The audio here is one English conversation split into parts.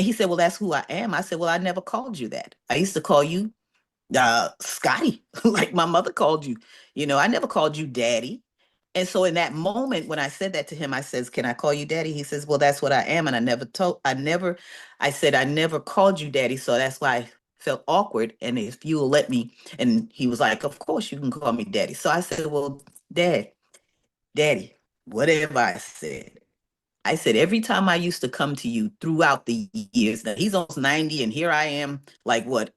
And he said, well, that's who I am. I said, well, I never called you that. I used to call you Scotty, like my mother called you. I never called you daddy. And so in that moment, when I said that to him, I says, can I call you daddy? He says, well, that's what I am. And I said, I never called you daddy. So that's why I felt awkward. And if you will let me, and he was like, of course you can call me daddy. So I said, well, daddy, whatever I said. I said, every time I used to come to you throughout the years, now he's almost 90, and here I am, like what,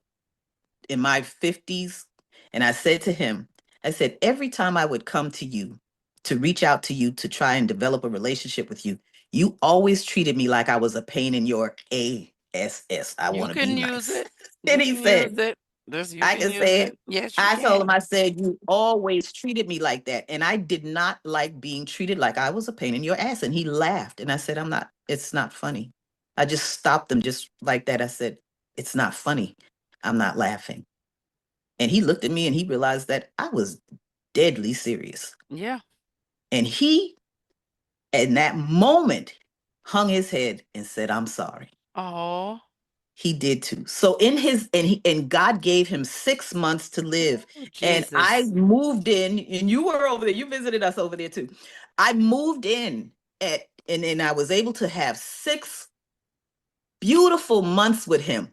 in my 50s. And I said to him, I said, every time I would come to you to reach out to you to try and develop a relationship with you, you always treated me like I was a pain in your ass. I You want to be can use nice. it. Then You he can use said, it. There's you I can can use say it. it. Yes, you I told him, can. I said, you always treated me like that. And I did not like being treated like I was a pain in your ass. And he laughed. And I said, it's not funny. I just stopped him just like that. I said, it's not funny. I'm not laughing. And he looked at me and he realized that I was deadly serious. Yeah. And he, in that moment, hung his head and said, I'm sorry. Oh, He did too. So in his and God gave him 6 months to live. And I Jesus. moved in, and you were over there. You visited us over there too. I moved in and I was able to have 6 beautiful months with him.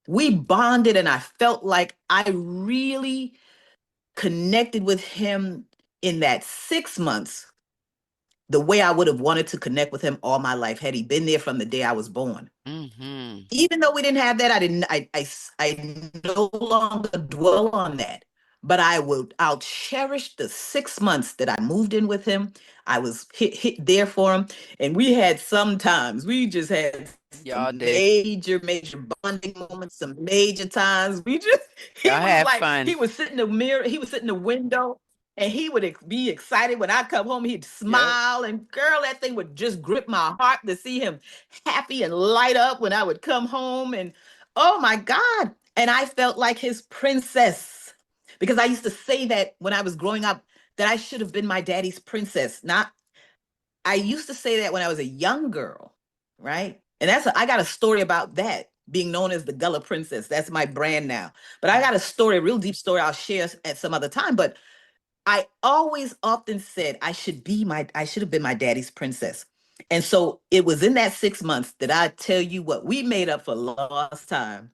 We bonded, and I felt like I really connected with him in that 6 months the way I would have wanted to connect with him all my life had he been there from the day I was born. Mm-hmm. Even though we didn't have that, I no longer dwell on that. But I'll cherish the 6 months that I moved in with him. I was hit there for him. And we had sometimes, we just had some Y'all did. major bonding moments, some major times. He Y'all was have like, fun. he would sit in the mirror, he would sit in the window, and he would be excited when I come home. He'd Yep. smile, and girl, that thing would just grip my heart to see him happy and light up when I would come home. And oh my God. And I felt like his princess because I used to say that when I was growing up, that I should have been my daddy's princess. Not, I used to say that when I was a young girl, right? And I got a story about that being known as the Gullah Princess. That's my brand now. But I got a story, a real deep story I'll share at some other time. But I always often said I should have been my daddy's princess. And so it was in that 6 months that I tell you what, we made up for lost time.